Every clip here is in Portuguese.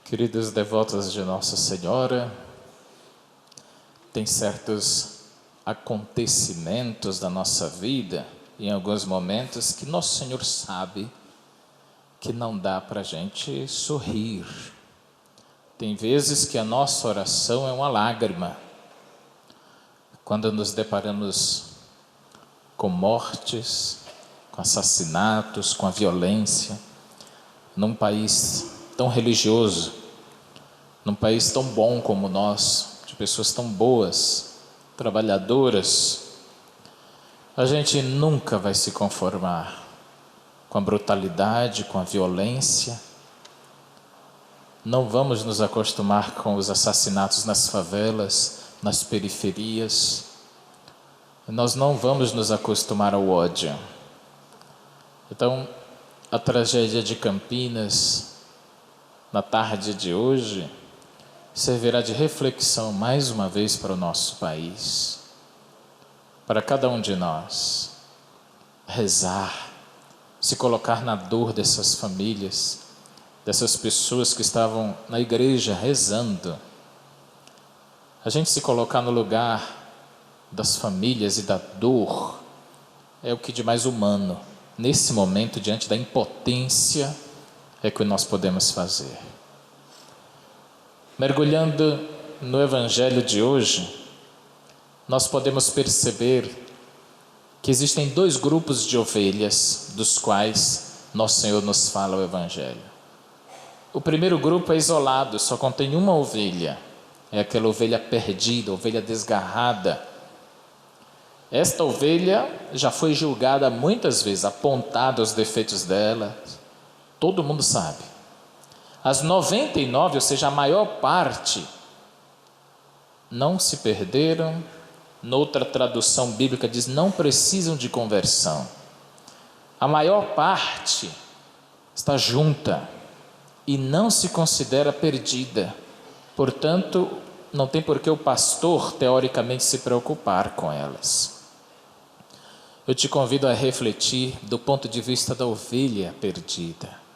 Queridos devotos de Nossa Senhora, tem certos acontecimentos da nossa vida, em alguns momentos, que Nosso Senhor sabe que não dá para a gente sorrir. Tem vezes que a nossa oração é uma lágrima, quando nos deparamos com mortes, com assassinatos, com a violência, num país tão religioso, num país tão bom como o nosso, de pessoas tão boas, trabalhadoras. A gente nunca vai se conformar com a brutalidade, com a violência. Não vamos nos acostumar com os assassinatos nas favelas, nas periferias. Nós não vamos nos acostumar ao ódio. Então, a tragédia de Campinas, na tarde de hoje, servirá de reflexão mais uma vez para o nosso país, para cada um de nós, rezar, se colocar na dor dessas famílias, dessas pessoas que estavam na igreja rezando. A gente se colocar no lugar das famílias e da dor é o que de mais humano, nesse momento, diante da impotência, é que nós podemos fazer. Mergulhando no Evangelho de hoje, nós podemos perceber que existem dois grupos de ovelhas, dos quais Nosso Senhor nos fala o Evangelho. O primeiro grupo é isolado, só contém uma ovelha, é aquela ovelha perdida, ovelha desgarrada. Esta ovelha já foi julgada muitas vezes, apontada os defeitos dela, todo mundo sabe. As 99, ou seja, a maior parte, não se perderam. Noutra tradução bíblica diz, não precisam de conversão. A maior parte está junta e não se considera perdida. Portanto, não tem por que o pastor, teoricamente, se preocupar com elas. Eu te convido a refletir do ponto de vista da ovelha perdida.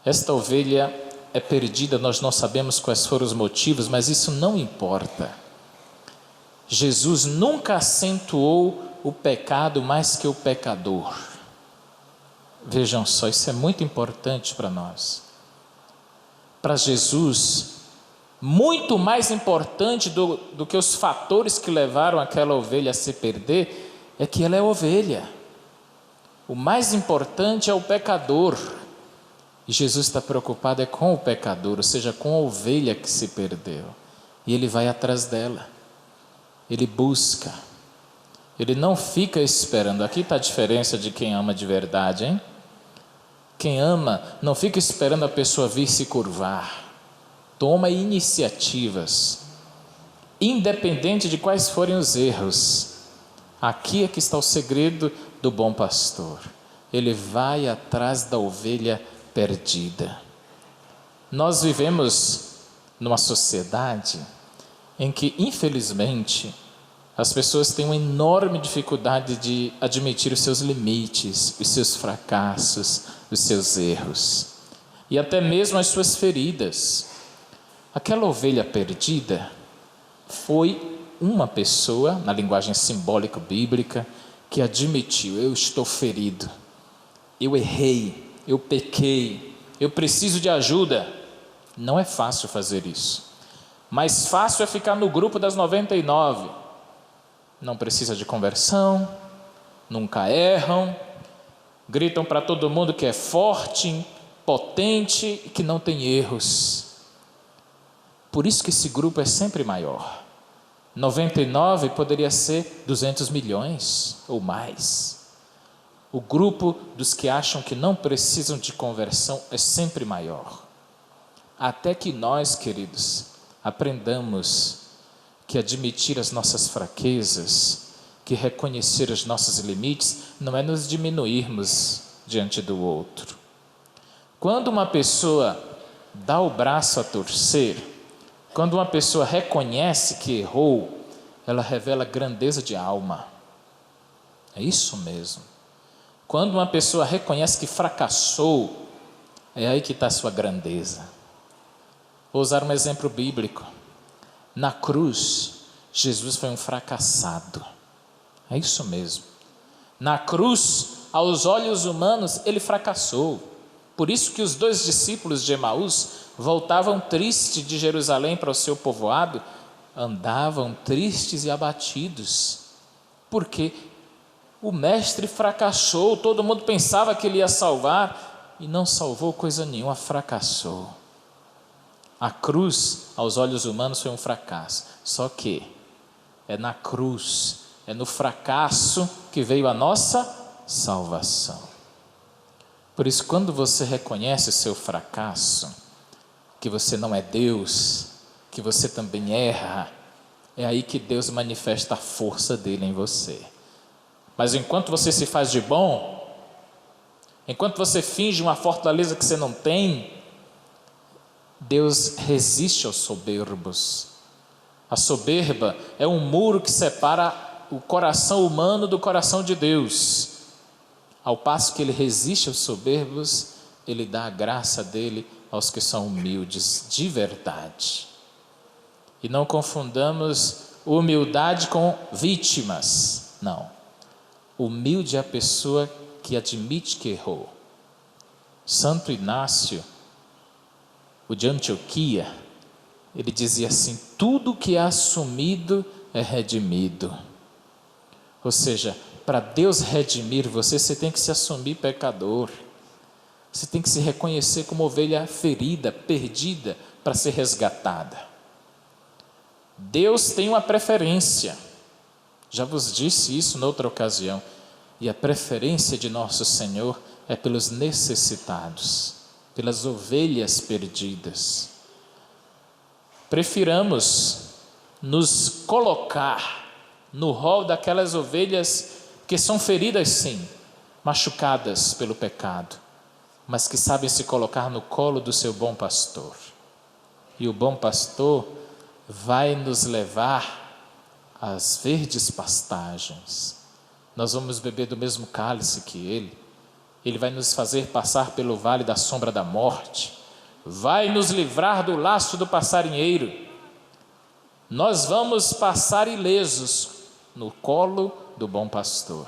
Esta ovelha é perdida, nós não sabemos quais foram os motivos, mas isso não importa. Jesus nunca acentuou o pecado mais que o pecador. Vejam só, isso é muito importante para nós. Para Jesus, muito mais importante do que os fatores que levaram aquela ovelha a se perder, é que ela é ovelha. O mais importante é o pecador. E Jesus está preocupado com o pecador, ou seja, com a ovelha que se perdeu. E Ele vai atrás dela. Ele busca. Ele não fica esperando. Aqui está a diferença de quem ama de verdade, hein? Quem ama não fica esperando a pessoa vir se curvar. Toma iniciativas, independente de quais forem os erros. Aqui é que está o segredo do bom pastor. Ele vai atrás da ovelha perdida. Nós vivemos numa sociedade em que, infelizmente, as pessoas têm uma enorme dificuldade de admitir os seus limites, os seus fracassos, os seus erros e até mesmo as suas feridas. Aquela ovelha perdida foi uma pessoa, na linguagem simbólica bíblica, que admitiu: eu estou ferido, eu errei, eu pequei, eu preciso de ajuda. Não é fácil fazer isso. Mais fácil é ficar no grupo das 99. Não precisa de conversão, nunca erram, gritam para todo mundo que é forte, potente e que não tem erros. Por isso que esse grupo é sempre maior. 99 poderia ser 200 milhões ou mais. O grupo dos que acham que não precisam de conversão é sempre maior. Até que nós, queridos, aprendamos que admitir as nossas fraquezas, que reconhecer os nossos limites, não é nos diminuirmos diante do outro. Quando uma pessoa dá o braço a torcer, quando uma pessoa reconhece que errou, ela revela grandeza de alma. É isso mesmo. Quando uma pessoa reconhece que fracassou, é aí que está a sua grandeza. Vou usar um exemplo bíblico. Na cruz, Jesus foi um fracassado. É isso mesmo. Na cruz, aos olhos humanos, ele fracassou. Por isso que os 2 discípulos de Emaús voltavam tristes de Jerusalém para o seu povoado, andavam tristes e abatidos, porque o mestre fracassou. Todo mundo pensava que ele ia salvar e não salvou coisa nenhuma, fracassou. A cruz, aos olhos humanos, foi um fracasso. Só que é na cruz, é no fracasso que veio a nossa salvação. Por isso, quando você reconhece o seu fracasso, que você não é Deus, que você também erra, é aí que Deus manifesta a força dele em você. Mas enquanto você se faz de bom, enquanto você finge uma fortaleza que você não tem, Deus resiste aos soberbos. A soberba é um muro que separa o coração humano do coração de Deus. Ao passo que ele resiste aos soberbos, ele dá a graça dele aos que são humildes de verdade. E não confundamos humildade com vítimas. Não. Humilde é a pessoa que admite que errou. Santo Inácio, o de Antioquia, ele dizia assim: tudo que é assumido é redimido. Ou seja, para Deus redimir você, você tem que se assumir pecador. Você tem que se reconhecer como ovelha ferida, perdida, para ser resgatada. Deus tem uma preferência. Já vos disse isso noutra ocasião. E a preferência de nosso Senhor é pelos necessitados, pelas ovelhas perdidas. Prefiramos nos colocar no rol daquelas ovelhas que são feridas sim, machucadas pelo pecado, mas que sabem se colocar no colo do seu bom pastor. E o bom pastor vai nos levar às verdes pastagens. Nós vamos beber do mesmo cálice que ele. Ele vai nos fazer passar pelo vale da sombra da morte. Vai nos livrar do laço do passarinheiro. Nós vamos passar ilesos no colo do bom pastor.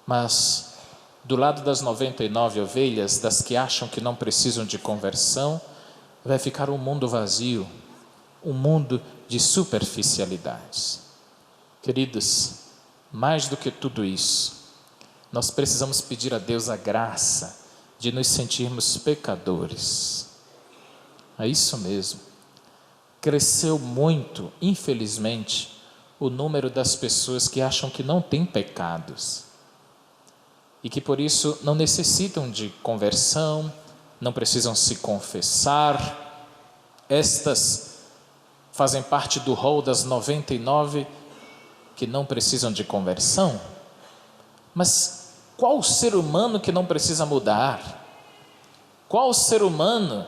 Mas do lado das 99 ovelhas, das que acham que não precisam de conversão, vai ficar um mundo vazio, um mundo de superficialidades. Queridos, mais do que tudo isso, nós precisamos pedir a Deus a graça de nos sentirmos pecadores. É isso mesmo. Cresceu muito, infelizmente, o número das pessoas que acham que não têm pecados e que por isso não necessitam de conversão, não precisam se confessar. Estas fazem parte do rol das 99 que não precisam de conversão. Mas qual ser humano que não precisa mudar? Qual ser humano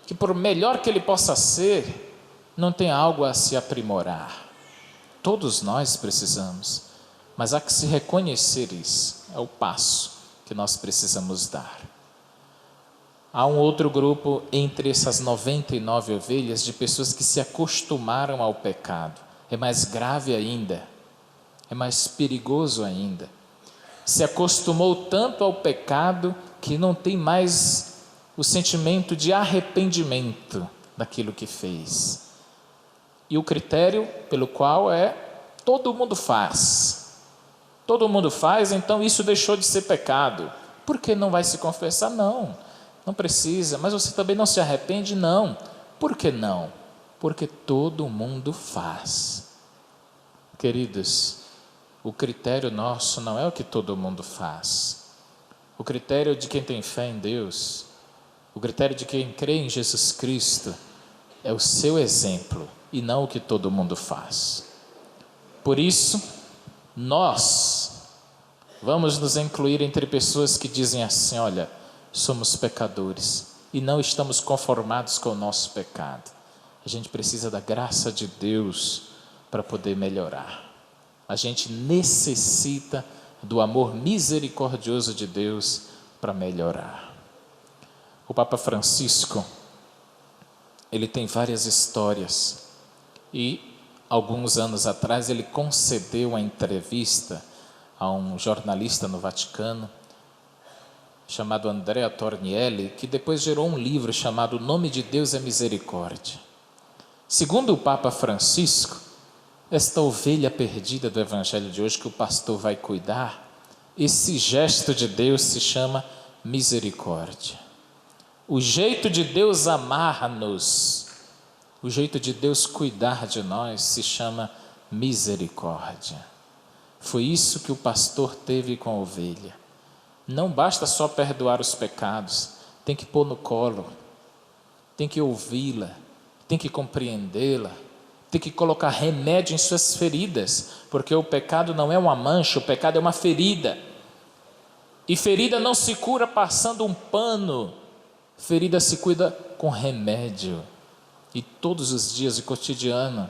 que, por melhor que ele possa ser, não tem algo a se aprimorar? Todos nós precisamos, mas há que se reconhecer isso, é o passo que nós precisamos dar. Há um outro grupo entre essas 99 ovelhas de pessoas que se acostumaram ao pecado. É mais grave ainda, é mais perigoso ainda. Se acostumou tanto ao pecado que não tem mais o sentimento de arrependimento daquilo que fez. E o critério pelo qual é: todo mundo faz. Todo mundo faz, então isso deixou de ser pecado. Por que não vai se confessar? Não precisa. Mas você também não se arrepende? Não. Por que não? Porque todo mundo faz. Queridos, o critério nosso não é o que todo mundo faz. O critério de quem tem fé em Deus, o critério de quem crê em Jesus Cristo, é o seu exemplo e não o que todo mundo faz. Por isso, nós vamos nos incluir entre pessoas que dizem assim: olha, somos pecadores e não estamos conformados com o nosso pecado. A gente precisa da graça de Deus para poder melhorar. A gente necessita do amor misericordioso de Deus para melhorar. O Papa Francisco, ele tem várias histórias. E alguns anos atrás ele concedeu uma entrevista a um jornalista no Vaticano, chamado Andrea Tornielli, que depois gerou um livro chamado O Nome de Deus é Misericórdia. Segundo o Papa Francisco, esta ovelha perdida do Evangelho de hoje que o pastor vai cuidar, esse gesto de Deus se chama misericórdia. O jeito de Deus amar-nos, o jeito de Deus cuidar de nós se chama misericórdia. Foi isso que o pastor teve com a ovelha. Não basta só perdoar os pecados, tem que pôr no colo, tem que ouvi-la, tem que compreendê-la, tem que colocar remédio em suas feridas, porque o pecado não é uma mancha, o pecado é uma ferida. E ferida não se cura passando um pano, ferida se cuida com remédio. E todos os dias de cotidiano,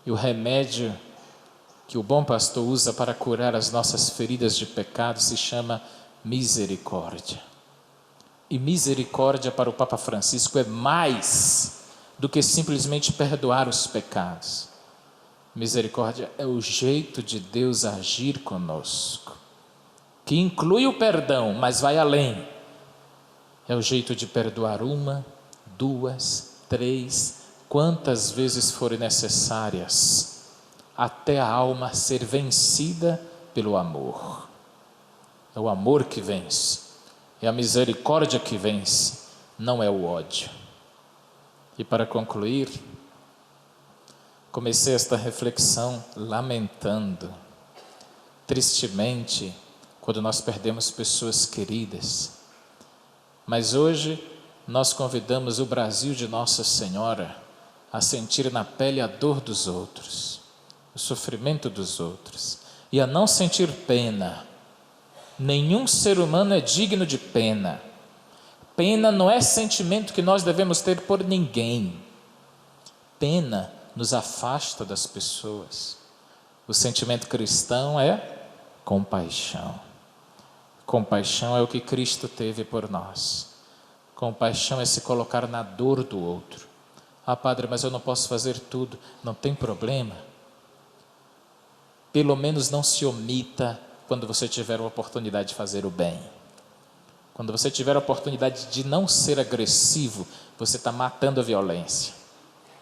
e o remédio que o bom pastor usa para curar as nossas feridas de pecado se chama misericórdia. E misericórdia para o Papa Francisco é mais do que simplesmente perdoar os pecados. Misericórdia é o jeito de Deus agir conosco, que inclui o perdão, mas vai além. É o jeito de perdoar 1, 2, 3, quantas vezes forem necessárias, até a alma ser vencida pelo amor. É o amor que vence, é a misericórdia que vence, não é o ódio. E para concluir, comecei esta reflexão lamentando, tristemente, quando nós perdemos pessoas queridas. Mas hoje nós convidamos o Brasil de Nossa Senhora a sentir na pele a dor dos outros, o sofrimento dos outros, e a não sentir pena. Nenhum ser humano é digno de pena. Pena não é sentimento que nós devemos ter por ninguém. Pena nos afasta das pessoas. O sentimento cristão é compaixão. Compaixão é o que Cristo teve por nós. Compaixão é se colocar na dor do outro. Ah, padre, mas eu não posso fazer tudo. Não tem problema. Pelo menos não se omita quando você tiver a oportunidade de fazer o bem. Quando você tiver a oportunidade de não ser agressivo, você está matando a violência.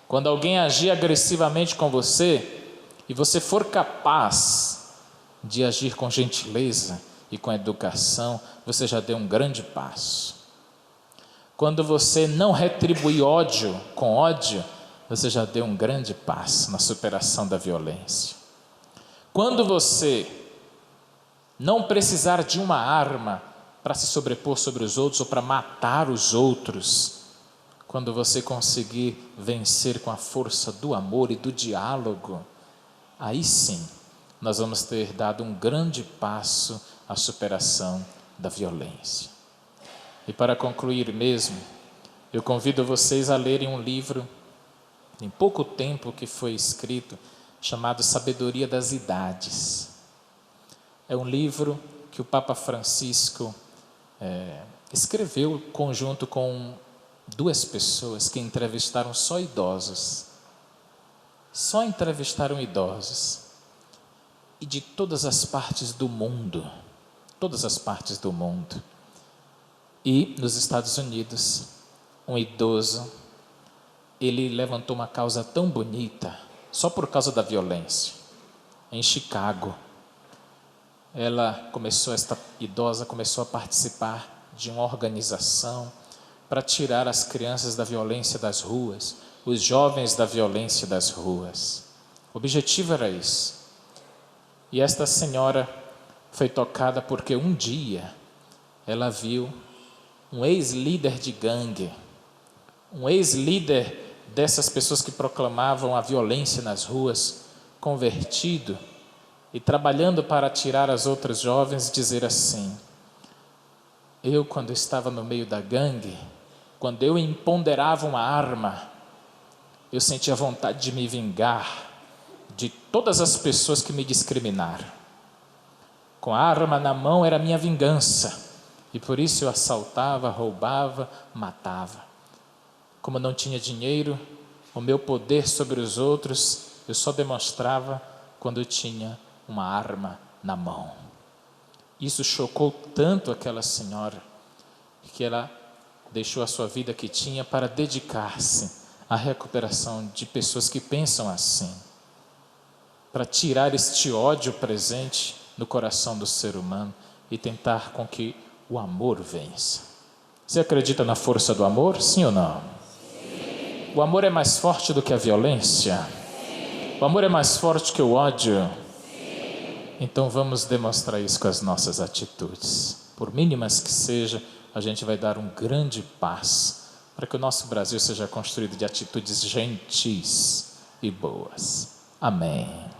Quando alguém agir agressivamente com você, e você for capaz de agir com gentileza e com educação, você já deu um grande passo. Quando você não retribui ódio com ódio, você já deu um grande passo na superação da violência. Quando você não precisar de uma arma para se sobrepor sobre os outros ou para matar os outros, quando você conseguir vencer com a força do amor e do diálogo, aí sim nós vamos ter dado um grande passo à superação da violência. E para concluir mesmo, eu convido vocês a lerem um livro, em pouco tempo que foi escrito, chamado Sabedoria das Idades. É um livro que o Papa Francisco escreveu conjunto com 2 pessoas que entrevistaram só idosos. Só entrevistaram idosos. E de todas as partes do mundo. Todas as partes do mundo. E nos Estados Unidos, um idoso, ele levantou uma causa tão bonita, só por causa da violência. Em Chicago, esta idosa começou a participar de uma organização para tirar as crianças da violência das ruas, os jovens da violência das ruas. O objetivo era esse. E esta senhora foi tocada porque um dia ela viu um ex-líder de gangue, um ex-líder dessas pessoas que proclamavam a violência nas ruas, convertido e trabalhando para tirar as outras jovens, dizer assim: eu, quando estava no meio da gangue, quando eu empoderava uma arma, eu sentia vontade de me vingar de todas as pessoas que me discriminaram. Com a arma na mão era minha vingança, e por isso eu assaltava, roubava, matava. Como não tinha dinheiro, o meu poder sobre os outros eu só demonstrava quando eu tinha uma arma na mão. Isso chocou tanto aquela senhora que ela deixou a sua vida que tinha para dedicar-se à recuperação de pessoas que pensam assim, para tirar este ódio presente no coração do ser humano e tentar com que o amor vença. Você acredita na força do amor, sim ou não? Sim. O amor é mais forte do que a violência? Sim. O amor é mais forte que o ódio? Sim. Então vamos demonstrar isso com as nossas atitudes. Por mínimas que sejam, a gente vai dar um grande passo para que o nosso Brasil seja construído de atitudes gentis e boas. Amém.